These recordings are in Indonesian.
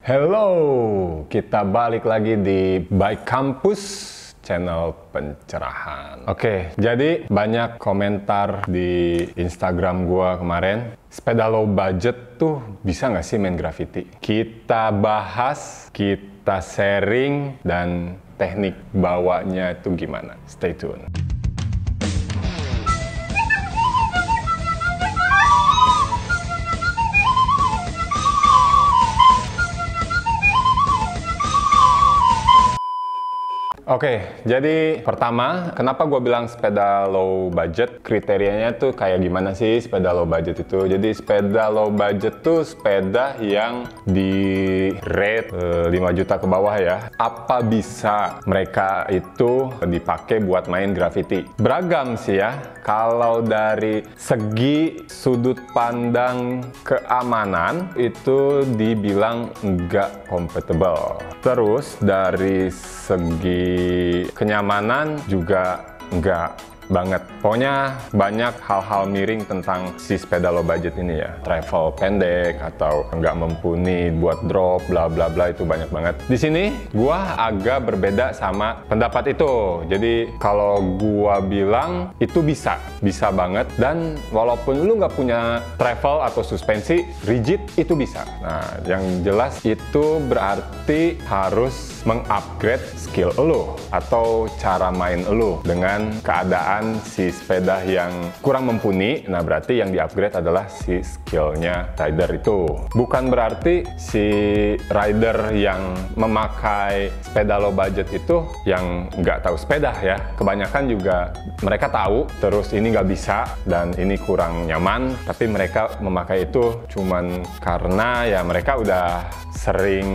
Hello, kita balik lagi di Bike Campus, channel pencerahan. Oke, jadi banyak komentar di Instagram gua kemarin. Sepeda low budget tuh bisa nggak sih main graffiti? Kita bahas, kita sharing, dan teknik bawanya itu gimana? Stay tune. Oke, jadi pertama, kenapa gue bilang sepeda low budget? Kriterianya tuh kayak gimana sih sepeda low budget itu? Jadi sepeda low budget tuh sepeda yang di rate 5 juta ke bawah ya. Apa bisa mereka itu dipakai buat main graffiti? Beragam sih ya. Kalau dari segi sudut pandang keamanan, itu dibilang nggak compatible. Terus dari segi kenyamanan juga enggak banget. Pokoknya banyak hal-hal miring tentang si sepeda low budget ini ya. Travel pendek atau nggak mumpuni buat drop, bla bla bla, itu banyak banget. Di sini gua agak berbeda sama pendapat itu. Jadi kalau gua bilang itu bisa banget. Dan walaupun lu nggak punya travel atau suspensi rigid, itu bisa. Nah, yang jelas itu berarti harus mengupgrade skill lu atau cara main lu dengan keadaan si sepeda yang kurang mumpuni. Nah, berarti yang di-upgrade adalah si skillnya rider itu. Bukan berarti si rider yang memakai sepeda low budget itu yang nggak tahu sepeda ya. Kebanyakan juga mereka tahu, terus ini nggak bisa dan ini kurang nyaman, tapi mereka memakai itu cuman karena ya mereka udah sering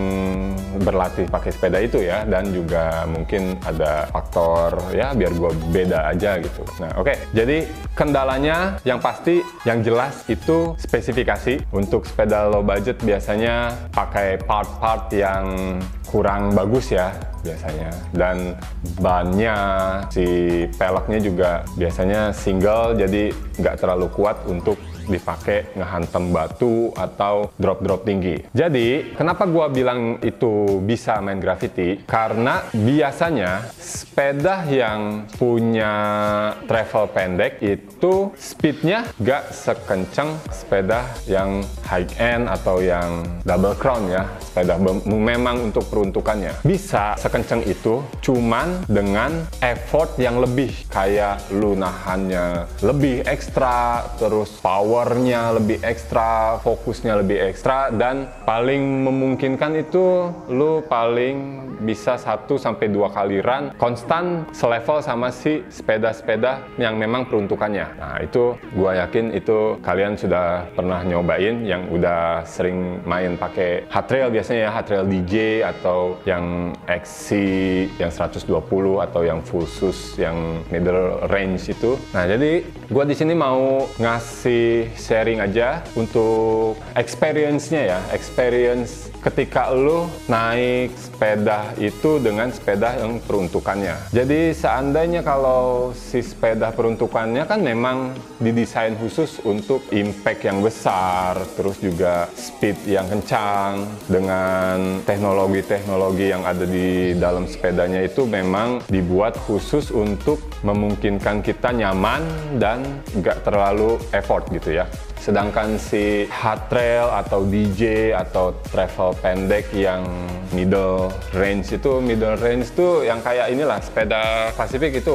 berlatih pakai sepeda itu ya, dan juga mungkin ada faktor ya biar gua beda aja gitu. Nah, oke. Jadi kendalanya yang pasti, yang jelas itu spesifikasi. Untuk sepeda low budget biasanya pakai part-part yang kurang bagus ya biasanya, dan bannya si peleknya juga biasanya single, jadi nggak terlalu kuat untuk dipakai ngehantem batu atau drop-drop tinggi. Jadi kenapa gua bilang itu bisa main graffiti? Karena biasanya sepeda yang punya travel pendek itu speednya gak sekenceng sepeda yang high end atau yang double crown ya. Sepeda memang untuk peruntukannya bisa sekenceng itu, cuman dengan effort yang lebih, kayak lu nahannya lebih ekstra, terus powernya lebih ekstra, fokusnya lebih ekstra, dan paling memungkinkan itu lu paling bisa 1-2 kali run konstan selevel sama si sepeda-sepeda yang memang peruntukannya. Nah, itu gua yakin itu kalian sudah pernah nyobain yang udah sering main pakai hard trail, biasanya ya hard trail DJ atau yang XC yang 120 atau yang full sus yang middle range itu. Nah, jadi gua di sini mau ngasih sharing aja untuk experience-nya ya, experience ketika lu naik sepeda itu dengan sepeda yang peruntukannya. Jadi seandainya kalau si sepeda peruntukannya kan memang didesain khusus untuk impact yang besar, terus juga speed yang kencang, dengan teknologi-teknologi yang ada di dalam sepedanya itu memang dibuat khusus untuk memungkinkan kita nyaman dan nggak terlalu effort gitu ya. Sedangkan si hard trail atau DJ atau travel pendek yang middle range itu yang kayak inilah sepeda Pacific itu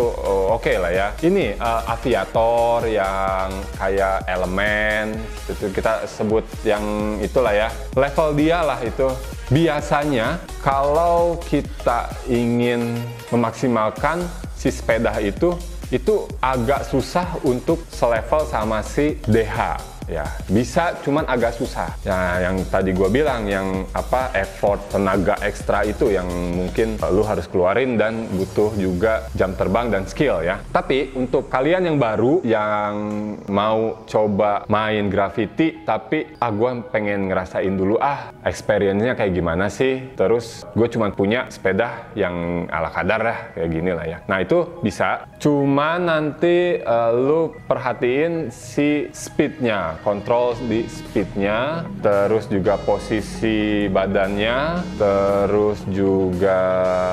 oke lah ya. Ini aviator yang kayak elemen itu kita sebut yang itulah ya. Level dia lah itu. Biasanya kalau kita ingin memaksimalkan si sepeda itu agak susah untuk selevel sama si DH. Ya, bisa, cuman agak susah. Ya, yang tadi gue bilang, yang effort, tenaga ekstra itu yang mungkin lu harus keluarin dan butuh juga jam terbang dan skill ya. Tapi untuk kalian yang baru, yang mau coba main graffiti, tapi gue pengen ngerasain dulu experience-nya kayak gimana sih. Terus gue cuman punya sepeda yang ala kadar lah, kayak gini lah ya. Nah, itu bisa. Cuman nanti lu perhatiin si speednya. Nah, kontrol di speednya, terus juga posisi badannya, terus juga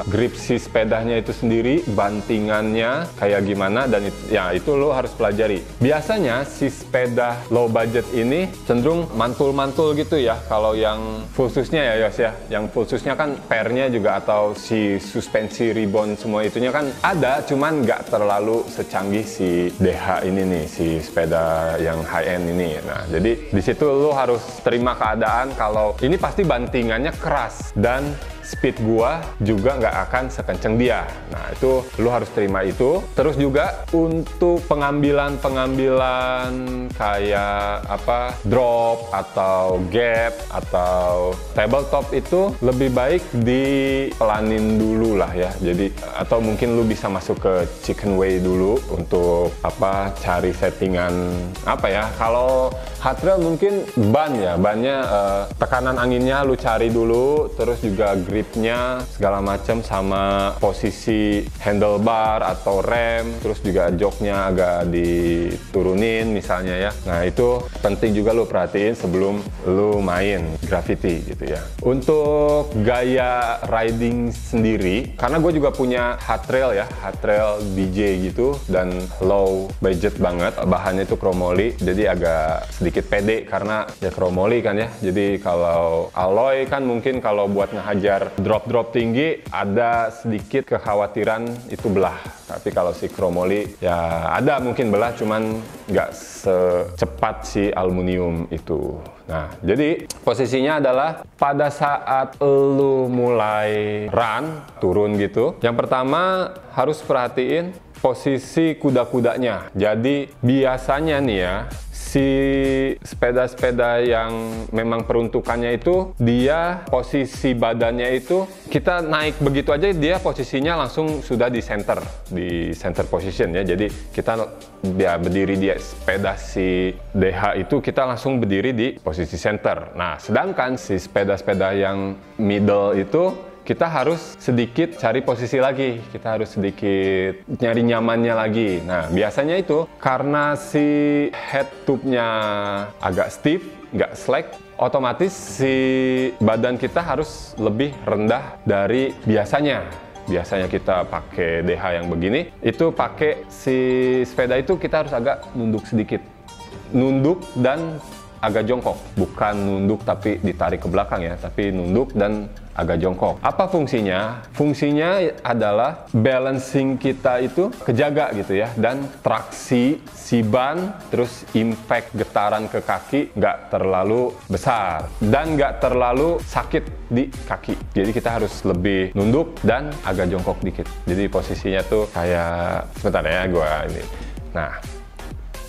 grip si sepedanya itu sendiri, bantingannya kayak gimana, dan itu lo harus pelajari. Biasanya si sepeda low budget ini cenderung mantul-mantul gitu ya. Kalau yang full susnya ya Yos ya, yang full susnya kan pairnya juga atau si suspensi rebound semua itunya kan ada, cuman nggak terlalu secanggih si DH ini nih, si sepeda yang high end ini. Nah, jadi di situ lo harus terima keadaan kalau ini pasti bantingannya keras dan speed gua juga nggak akan sekenceng dia. Nah, itu lu harus terima itu. Terus juga untuk pengambilan kayak apa, drop atau gap atau tabletop itu lebih baik dipelanin dulu lah ya. Jadi atau mungkin lu bisa masuk ke chicken way dulu untuk apa, cari settingan apa ya. Kalau hard trail mungkin bannya tekanan anginnya lu cari dulu, terus juga gripnya segala macam, sama posisi handlebar atau rem, terus juga joknya agak diturunin misalnya ya. Nah, itu penting juga lu perhatiin sebelum lu main graffiti gitu ya. Untuk gaya riding sendiri, karena gue juga punya hard trail ya, hard trail BJ gitu, dan low budget banget, bahannya itu chromoly, jadi agak sedikit pede karena ya chromoly kan ya. Jadi kalau alloy kan mungkin kalau buat ngehajar drop tinggi ada sedikit kekhawatiran itu belah. Tapi kalau si chromoly ya ada mungkin belah, cuman nggak secepat si aluminium itu. Nah, jadi posisinya adalah pada saat lu mulai run, turun gitu, yang pertama harus perhatiin posisi kuda-kudanya. Jadi biasanya nih ya, si sepeda-sepeda yang memang peruntukannya itu, dia posisi badannya itu kita naik begitu aja, dia posisinya langsung sudah di center position ya. Jadi kita dia berdiri di sepeda si DH itu, kita langsung berdiri di posisi center. Nah, sedangkan si sepeda-sepeda yang middle itu kita harus sedikit cari posisi lagi, kita harus sedikit nyari nyamannya lagi. Nah, biasanya itu karena si head tube-nya agak stiff, nggak slack, otomatis si badan kita harus lebih rendah dari biasanya. Biasanya kita pakai DH yang begini, itu pakai si sepeda itu kita harus agak nunduk sedikit. Nunduk dan agak jongkok, bukan nunduk tapi ditarik ke belakang ya, tapi nunduk dan agak jongkok. Apa fungsinya? Fungsinya adalah balancing kita itu kejaga gitu ya, dan traksi si ban, terus impact getaran ke kaki nggak terlalu besar dan nggak terlalu sakit di kaki. Jadi kita harus lebih nunduk dan agak jongkok dikit. Jadi posisinya tuh kayak, sebentar ya gua ini. Nah,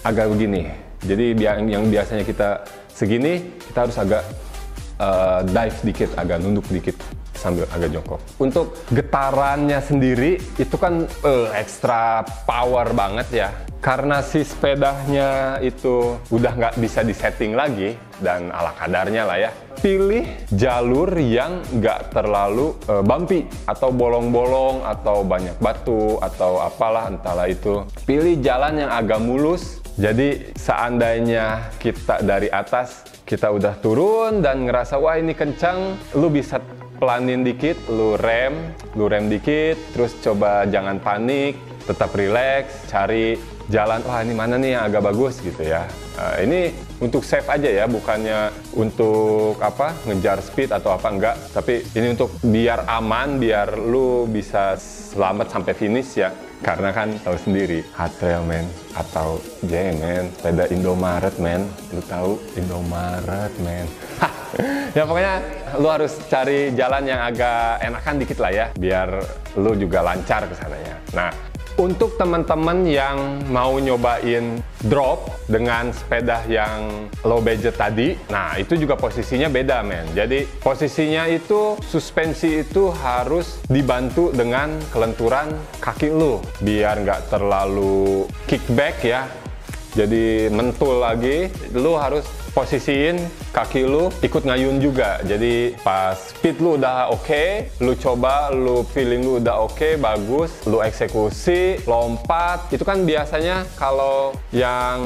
agak begini. Jadi yang biasanya kita segini, kita harus agak dive dikit, agak nunduk dikit sambil agak jongkok. Untuk getarannya sendiri itu kan ekstra power banget ya. Karena si sepedanya itu udah nggak bisa disetting lagi dan ala kadarnya lah ya. Pilih jalur yang nggak terlalu bumpy atau bolong-bolong atau banyak batu atau apalah entahlah itu. Pilih jalan yang agak mulus. Jadi seandainya kita dari atas, kita udah turun dan ngerasa wah ini kencang, lu bisa pelanin dikit, lu rem dikit, terus coba jangan panik, tetap relax, cari jalan, wah ini mana nih yang agak bagus gitu ya. Ini untuk save aja ya, bukannya untuk apa, ngejar speed atau apa, enggak. Tapi ini untuk biar aman, biar lu bisa selamat sampai finish ya. Karena kan tahu sendiri, hard trail men, atau men, sepeda Indomaret men, lu tahu Indomaret men. Ya pokoknya lu harus cari jalan yang agak enakan dikit lah ya, biar lu juga lancar ke sananya. Nah, untuk teman-teman yang mau nyobain drop dengan sepeda yang low budget tadi, nah itu juga posisinya beda men. Jadi posisinya itu, suspensi itu harus dibantu dengan kelenturan kaki lu, biar nggak terlalu kickback ya. Jadi mentul lagi, lu harus posisiin kaki lu ikut ngayun juga. Jadi pas speed lu udah oke, lu coba, lu feeling lu udah oke, bagus, lu eksekusi, lompat. Itu kan biasanya kalau yang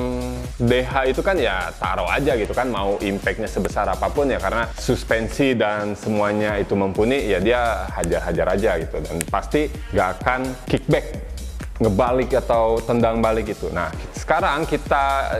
DH itu kan ya taruh aja gitu kan, mau impactnya sebesar apapun ya, karena suspensi dan semuanya itu mumpuni, ya dia hajar-hajar aja gitu, dan pasti nggak akan kickback, ngebalik atau tendang balik itu. Nah, sekarang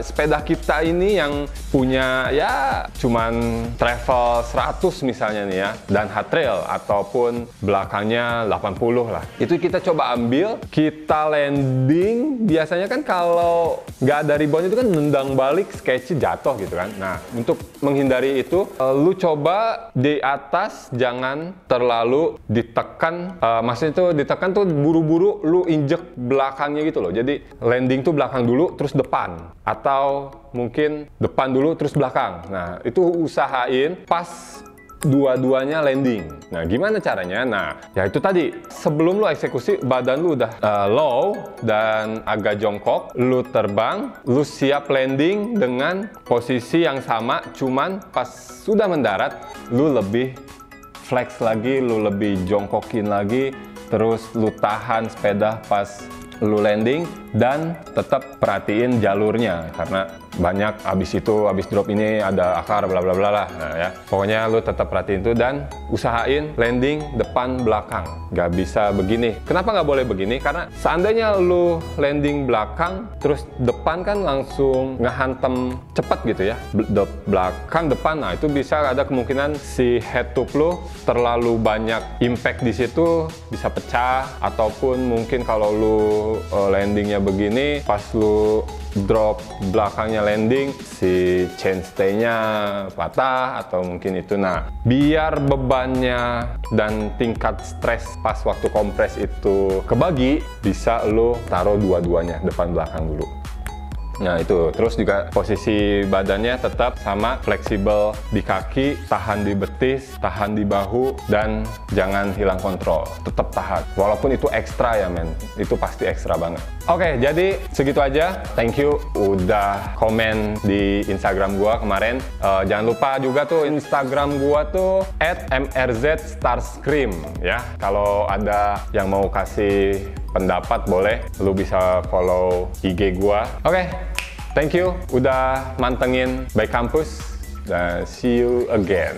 sepeda kita ini yang punya ya cuman travel 100 misalnya nih ya, dan hard trail ataupun belakangnya 80 lah. Itu kita coba ambil, kita landing. Biasanya kan kalau nggak ada rebound itu kan nendang balik, sketchy, jatuh gitu kan. Nah, untuk menghindari itu, lu coba di atas jangan terlalu ditekan. Maksudnya itu ditekan tuh buru-buru lu injek belakangnya gitu loh. Jadi landing tuh belakang dulu terus depan, atau mungkin depan dulu terus belakang. Nah, itu usahain pas dua-duanya landing. Nah, gimana caranya? Nah, ya itu tadi, sebelum lu eksekusi, badan lu udah low dan agak jongkok, lu terbang, lu siap landing dengan posisi yang sama, cuman pas sudah mendarat, lu lebih flex lagi, lu lebih jongkokin lagi, terus lu tahan sepeda pas lu landing, dan tetap perhatiin jalurnya, karena banyak abis drop ini ada akar bla bla bla lah. Nah, ya pokoknya lu tetap perhatiin itu dan usahain landing depan belakang, nggak bisa begini. Kenapa nggak boleh begini? Karena seandainya lu landing belakang terus depan kan langsung ngehantem cepet gitu ya, belakang depan, nah itu bisa ada kemungkinan si head tube lu terlalu banyak impact di situ, bisa pecah, ataupun mungkin kalau lu landingnya begini, pas lu drop belakangnya landing, si chainstay-nya patah atau mungkin itu. Nah, biar bebannya dan tingkat stres pas waktu kompres itu kebagi, bisa lo taruh dua-duanya depan belakang dulu. Nah itu, terus juga posisi badannya tetap sama, fleksibel di kaki, tahan di betis, tahan di bahu, dan jangan hilang kontrol, tetap tahan. Walaupun itu ekstra ya men, itu pasti ekstra banget. Oke, jadi segitu aja. Thank you udah komen di Instagram gua kemarin. Jangan lupa juga tuh Instagram gua tuh @mrzstarscream ya. Kalau ada yang mau kasih pendapat boleh, lu bisa follow IG gua. Oke, thank you udah mantengin Bike Campus, dan see you again.